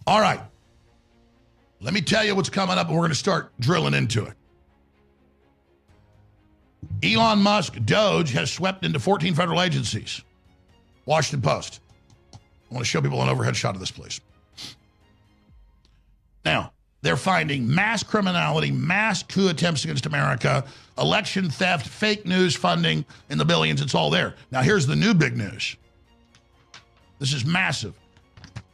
All right. Let me tell you what's coming up, and we're going to start drilling into it. Elon Musk D.O.G.E has swept into 14 federal agencies. Washington Post. I want to show people an overhead shot of this, please. Now, they're finding mass criminality, mass coup attempts against America, election theft, fake news funding in the billions. It's all there. Now, here's the new big news. This is massive.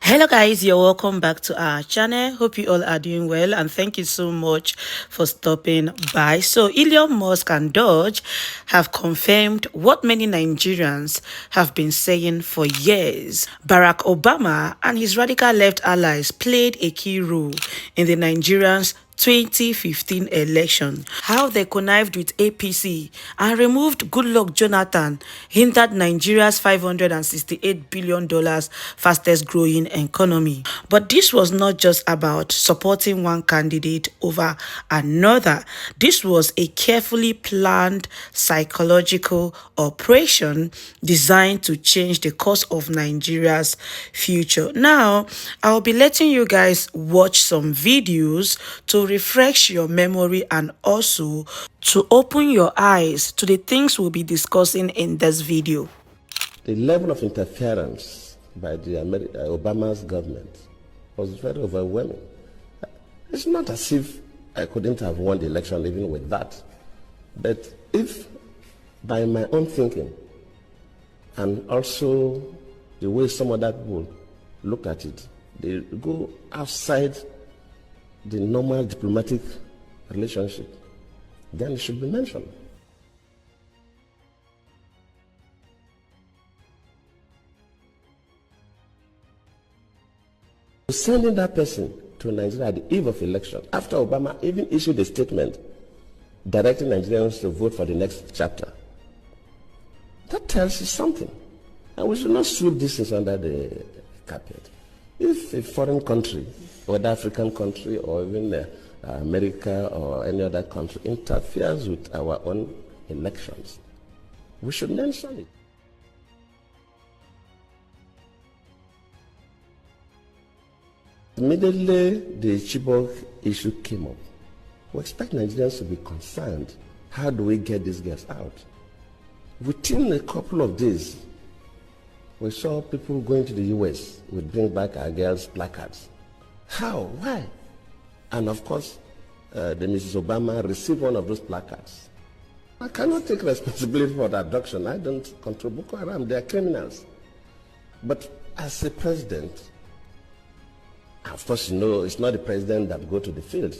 Hello guys, you're welcome back to our channel. Hope you all are doing well, and thank you so much for stopping by. So Elon Musk and D.O.G.E have confirmed what many Nigerians have been saying for years. Barack Obama and his radical left allies played a key role in the Nigerians' 2015 election. How they connived with APC and removed GoodLuck Jonathan hindered Nigeria's $568 billion fastest growing economy. But this was not just about supporting one candidate over another. This was a carefully planned psychological operation designed to change the course of Nigeria's future. Now, I'll be letting you guys watch some videos to refresh your memory and also to open your eyes to the things we'll be discussing in this video. The level of interference by the Obama's government was very overwhelming. It's not as if I couldn't have won the election even with that. But if, by my own thinking, and also the way some other people look at it, they go outside the normal diplomatic relationship, then it should be mentioned. Sending that person to Nigeria at the eve of election, after Obama even issued a statement directing Nigerians to vote for the next chapter, that tells you something. And we should not sweep this things under the carpet. If a foreign country, whether African country or even America or any other country, interferes with our own elections, we should mention it. Immediately the Chibok issue came up, we expect Nigerians to be concerned. How do we get these girls out? Within a couple of days, we saw people going to the US would bring back our girls' placards. How? Why? And of course, the Mrs. Obama received one of those placards. I cannot take responsibility for the abduction. I don't control Boko Haram. They are criminals. But as a president, of course, you know, it's not the president that go to the field.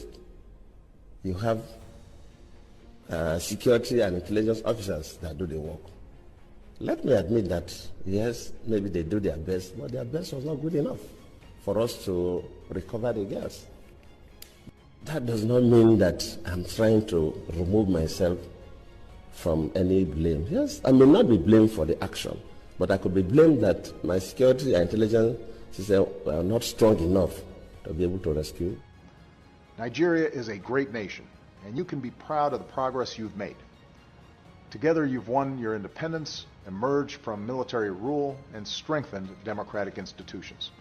You have security and intelligence officers that do the work. Let me admit that, yes, maybe they do their best, but their best was not good enough for us to recover the girls. That does not mean that I'm trying to remove myself from any blame. Yes, I may not be blamed for the action, but I could be blamed that my security and intelligence system were not strong enough to be able to rescue. Nigeria is a great nation, and you can be proud of the progress you've made. Together, you've won your independence, emerged from military rule, and strengthened democratic institutions.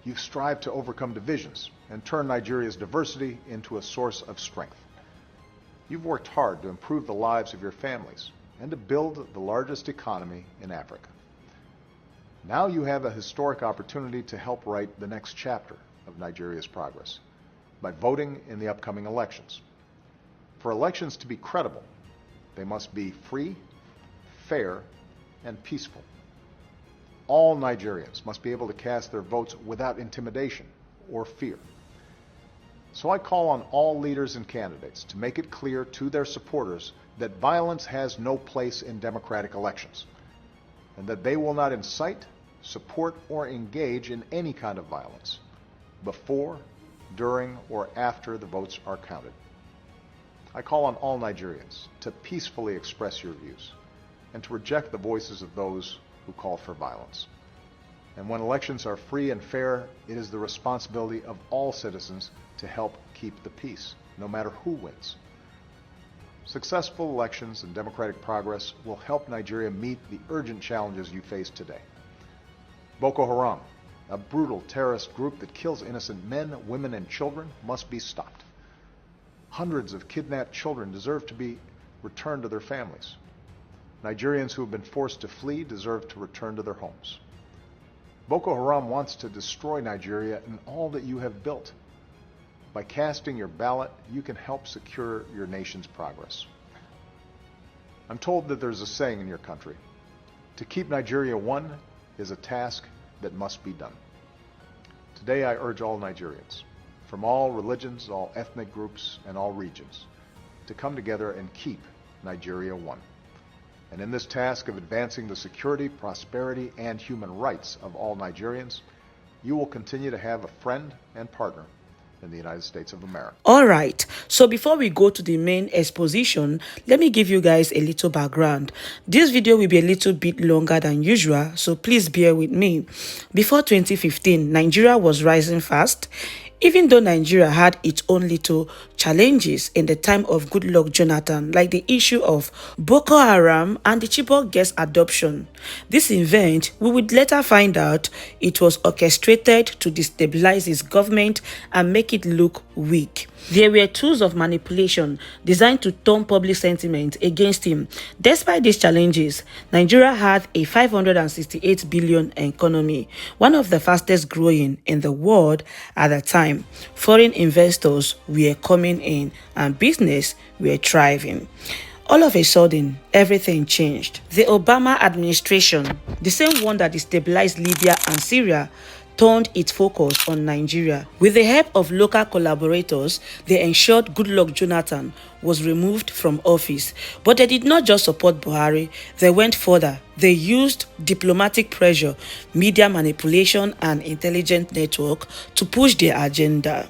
You've strived to overcome divisions and turn Nigeria's diversity into a source of strength. You've worked hard to improve the lives of your families and to build the largest economy in Africa. Now you have a historic opportunity to help write the next chapter of Nigeria's progress by voting in the upcoming elections. For elections to be credible, they must be free, fair, and peaceful. All Nigerians must be able to cast their votes without intimidation or fear. So I call on all leaders and candidates to make it clear to their supporters that violence has no place in democratic elections, and that they will not incite, support, or engage in any kind of violence before, during, or after the votes are counted. I call on all Nigerians to peacefully express your views and to reject the voices of those who call for violence. And when elections are free and fair, it is the responsibility of all citizens to help keep the peace, no matter who wins. Successful elections and democratic progress will help Nigeria meet the urgent challenges you face today. Boko Haram, a brutal terrorist group that kills innocent men, women, and children, must be stopped. Hundreds of kidnapped children deserve to be returned to their families. Nigerians who have been forced to flee deserve to return to their homes. Boko Haram wants to destroy Nigeria and all that you have built. By casting your ballot, you can help secure your nation's progress. I'm told that there's a saying in your country: to keep Nigeria one is a task that must be done. Today I urge all Nigerians, from all religions, all ethnic groups, and all regions, to come together and keep Nigeria one. And in this task of advancing the security, prosperity, and human rights of all Nigerians, you will continue to have a friend and partner in the United States of America. All right, so before we go to the main exposition, let me give you guys a little background. This video will be a little bit longer than usual, so please bear with me. Before 2015, Nigeria was rising fast. Even though Nigeria had its own little challenges in the time of GoodLuck Jonathan, like the issue of Boko Haram and the Chibok girls' adoption. This event, we would later find out it was orchestrated to destabilize his government and make it look weak. There were tools of manipulation designed to turn public sentiment against him. Despite these challenges, Nigeria had a 568 billion economy, one of the fastest growing in the world at the time. Foreign investors were coming in and business were thriving. All of a sudden, everything changed. The Obama administration, the same one that destabilized Libya and Syria, turned its focus on Nigeria. With the help of local collaborators, they ensured GoodLuck Jonathan was removed from office. But they did not just support Buhari, they went further. They used diplomatic pressure, media manipulation, and intelligence network to push their agenda.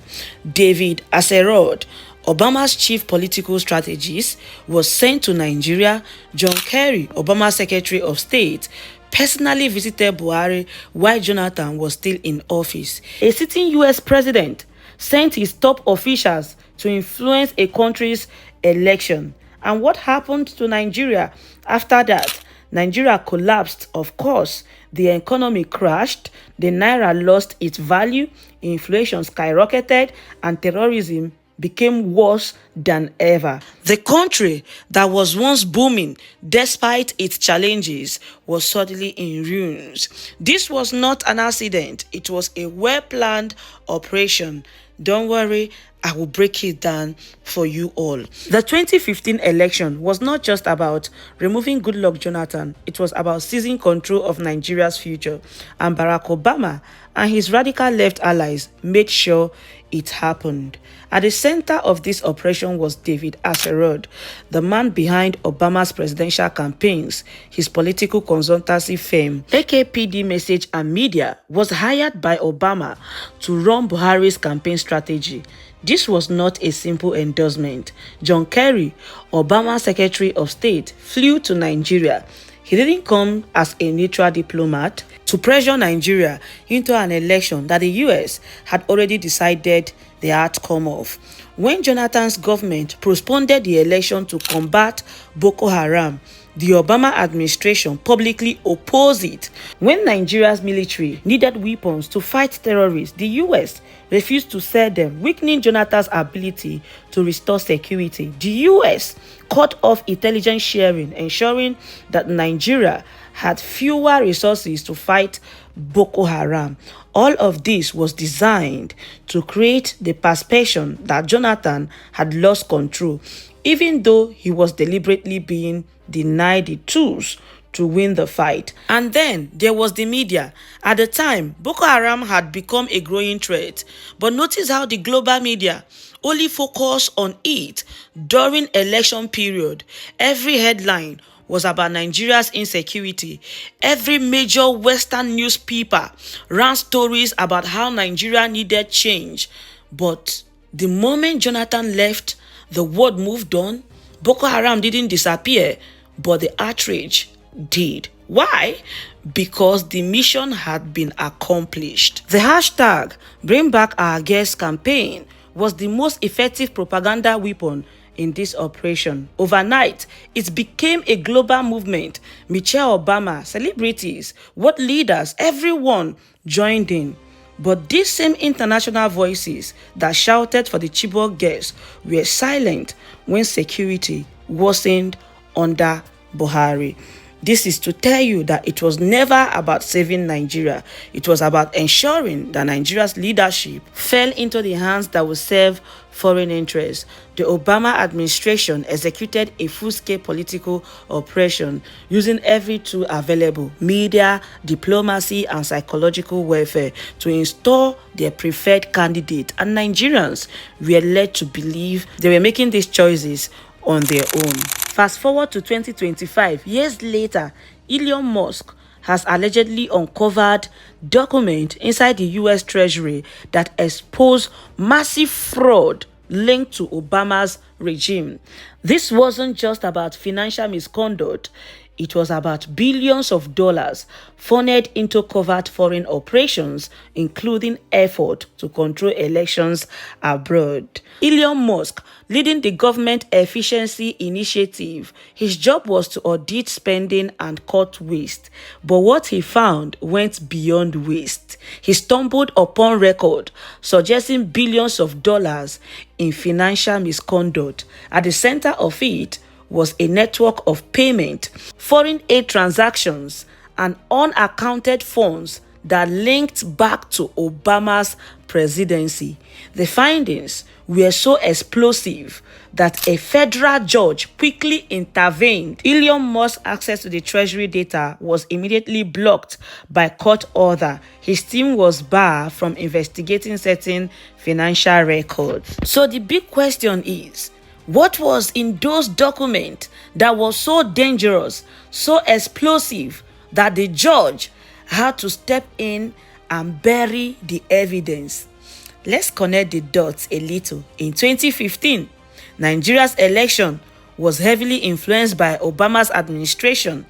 David Axelrod, Obama's chief political strategist, was sent to Nigeria. John Kerry, Obama's Secretary of State, personally visited Buhari while Jonathan was still in office. A sitting U.S. president sent his top officials to influence a country's election. And what happened to Nigeria after that? Nigeria collapsed, of course. The economy crashed, the naira lost its value, inflation skyrocketed, and terrorism became worse than ever. The country that was once booming despite its challenges was suddenly in ruins. This was not an accident, it was a well-planned operation. Don't worry, I will break it down for you all. The 2015 election was not just about removing GoodLuck Jonathan, it was about seizing control of Nigeria's future. And Barack Obama and his radical left allies made sure it happened. At the center of this operation was David Axelrod, the man behind Obama's presidential campaigns. His political consultancy firm, AKPD Message and Media, was hired by Obama to run Buhari's campaign strategy. This was not a simple endorsement. John Kerry, Obama's Secretary of State, flew to Nigeria. He didn't come as a neutral diplomat to pressure Nigeria into an election that the US had already decided the outcome of. When Jonathan's government postponed the election to combat Boko Haram, the Obama administration publicly opposed it. When Nigeria's military needed weapons to fight terrorists, the US refused to sell them, weakening Jonathan's ability to restore security. The US cut off intelligence sharing, ensuring that Nigeria had fewer resources to fight Boko Haram. All of this was designed to create the perception that Jonathan had lost control, even though he was deliberately being denied the tools to win the fight. And then there was the media. At the time, Boko Haram had become a growing threat. But notice how the global media only focused on it during election period. Every headline was about Nigeria's insecurity. Every major Western newspaper ran stories about how Nigeria needed change. But the moment Jonathan left, the world moved on. Boko Haram didn't disappear, but the outrage did. Why? Because the mission had been accomplished. The hashtag Bring Back Our Girls campaign was the most effective propaganda weapon in this operation. Overnight, it became a global movement. Michelle Obama, celebrities, world leaders, everyone joined in. But these same international voices that shouted for the Chibok girls were silent when security worsened under Buhari. This is to tell you that it was never about saving Nigeria. It was about ensuring that Nigeria's leadership fell into the hands that would serve foreign interests. The Obama administration executed a full-scale political operation using every tool available, media, diplomacy, and psychological warfare, to install their preferred candidate. And Nigerians were led to believe they were making these choices on their own. Fast forward to 2025, years later, Elon Musk has allegedly uncovered documents inside the US Treasury that expose massive fraud linked to Obama's regime. This wasn't just about financial misconduct. It was about billions of dollars funneled into covert foreign operations, including effort to control elections abroad. Elon Musk, leading the government efficiency initiative, his job was to audit spending and cut waste. But what he found went beyond waste. He stumbled upon record suggesting billions of dollars in financial misconduct. At the center of it was a network of payment, foreign aid transactions, and unaccounted funds that linked back to Obama's presidency. The findings were so explosive that a federal judge quickly intervened. Elon Musk's access to the Treasury data was immediately blocked by court order. His team was barred from investigating certain financial records. So the big question is, what was in those documents that was so dangerous, so explosive, that the judge had to step in and bury the evidence? Let's connect the dots a little. In 2015, Nigeria's election was heavily influenced by Obama's administration.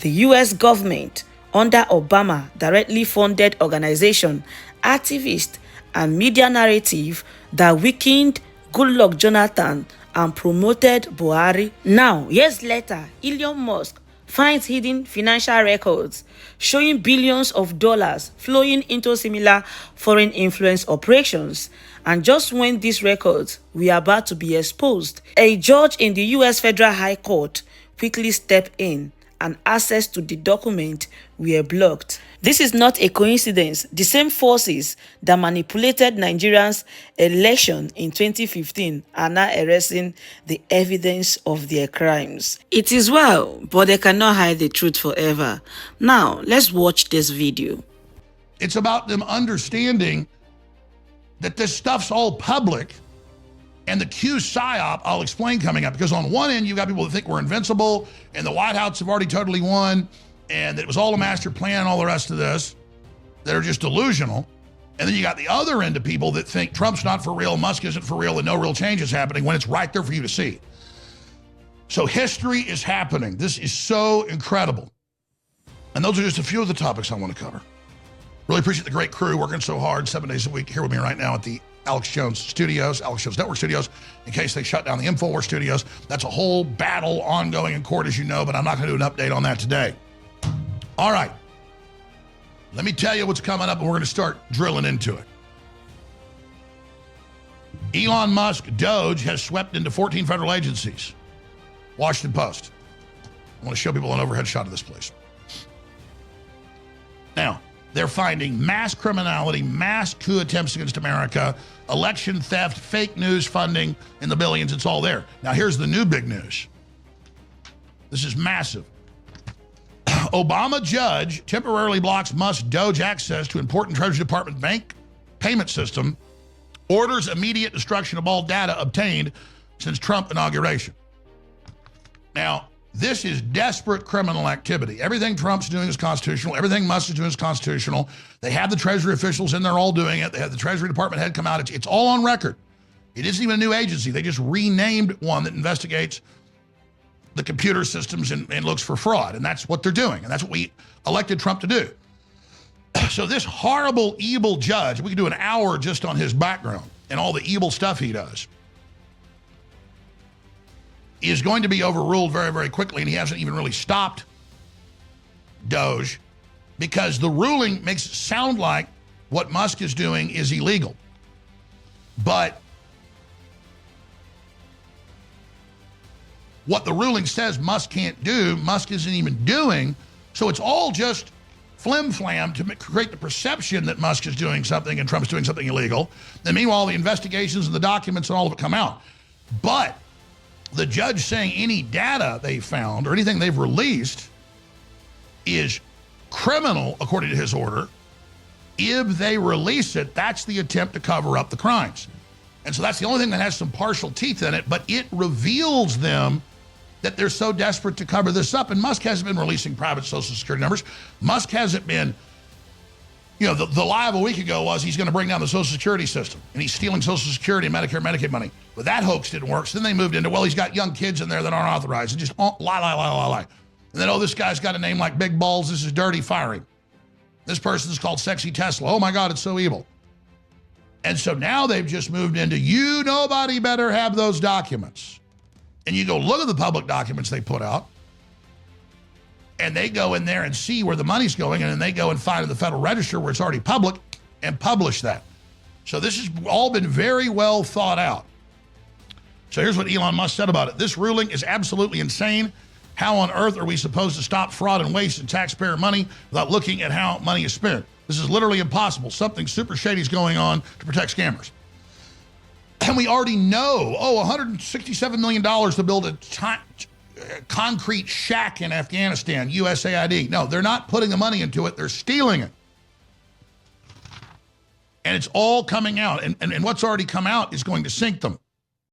The US government, under Obama, directly funded organizations, activists, and media narrative that weakened GoodLuck Jonathan and promoted Buhari. Now, years later, Elon Musk finds hidden financial records showing billions of dollars flowing into similar foreign influence operations. And just when these records were about to be exposed, a judge in the US Federal High Court quickly stepped in and access to the document were blocked. This is not a coincidence. The same forces that manipulated Nigerians' election in 2015 are now erasing the evidence of their crimes. It is well, but they cannot hide the truth forever. Now, let's watch this video. It's about them understanding that this stuff's all public, and the Q psyop I'll explain coming up, because on one end, you've got people that think we're invincible and the White House have already totally won and that it was all a master plan and all the rest of this, that are just delusional. And then you got the other end of people that think Trump's not for real, Musk isn't for real, and no real change is happening when it's right there for you to see. So history is happening. This is so incredible. And those are just a few of the topics I want to cover. Really appreciate the great crew working so hard 7 days a week here with me right now at the Alex Jones Studios, Alex Jones Network Studios, in case they shut down the InfoWars Studios. That's a whole battle ongoing in court, as you know, but I'm not going to do an update on that today. All right. Let me tell you what's coming up, and we're going to start drilling into it. Elon Musk D.O.G.E has swept into 14 federal agencies. Washington Post. I want to show people an overhead shot of this place. Now, they're finding mass criminality, mass coup attempts against America, election theft, fake news funding in the billions. It's all there. Now, here's the new big news. This is massive. Obama judge temporarily blocks Musk D.O.G.E access to important Treasury Department bank payment system, orders immediate destruction of all data obtained since Trump inauguration. Now, this is desperate criminal activity. Everything Trump's doing is constitutional. Everything Musk is doing is constitutional. They have the Treasury officials in there all doing it. They have the Treasury Department head come out. It's all on record. It isn't even a new agency. They just renamed one that investigates the computer systems and looks for fraud. And that's what they're doing. And that's what we elected Trump to do. So this horrible, evil judge, we could do an hour just on his background and all the evil stuff he does. is going to be overruled very, very quickly, and he hasn't even really stopped Doge because the ruling makes it sound like what Musk is doing is illegal. But what the ruling says Musk can't do, Musk isn't even doing. So it's all just flim-flam to create the perception that Musk is doing something and Trump's doing something illegal. And meanwhile, the investigations and the documents and all of it come out. But the judge saying any data they found or anything they've released is criminal, according to his order. If they release it, that's the attempt to cover up the crimes. And so that's the only thing that has some partial teeth in it, but it reveals them that they're so desperate to cover this up. And Musk hasn't been releasing private Social Security numbers. Musk hasn't been, you know, the lie of a week ago was he's going to bring down the Social Security system and he's stealing Social Security and Medicare, Medicaid money. But that hoax didn't work. So then they moved into, well, he's got young kids in there that aren't authorized. And just lie. And then, oh, this guy's got a name like Big Balls. This is dirty firing. This person's called Sexy Tesla. Oh my God, it's so evil. And so now they've just moved into, nobody better have those documents. And you go look at the public documents they put out, and they go in there and see where the money's going, and then they go and find in the Federal Register where it's already public and publish that. So this has all been very well thought out. So here's what Elon Musk said about it. This ruling is absolutely insane. How on earth are we supposed to stop fraud and waste and taxpayer money without looking at how money is spent? This is literally impossible. Something super shady is going on to protect scammers. And we already know, $167 million to build a concrete shack in Afghanistan, USAID. No, they're not putting the money into it. They're stealing it. And it's all coming out. And what's already come out is going to sink them.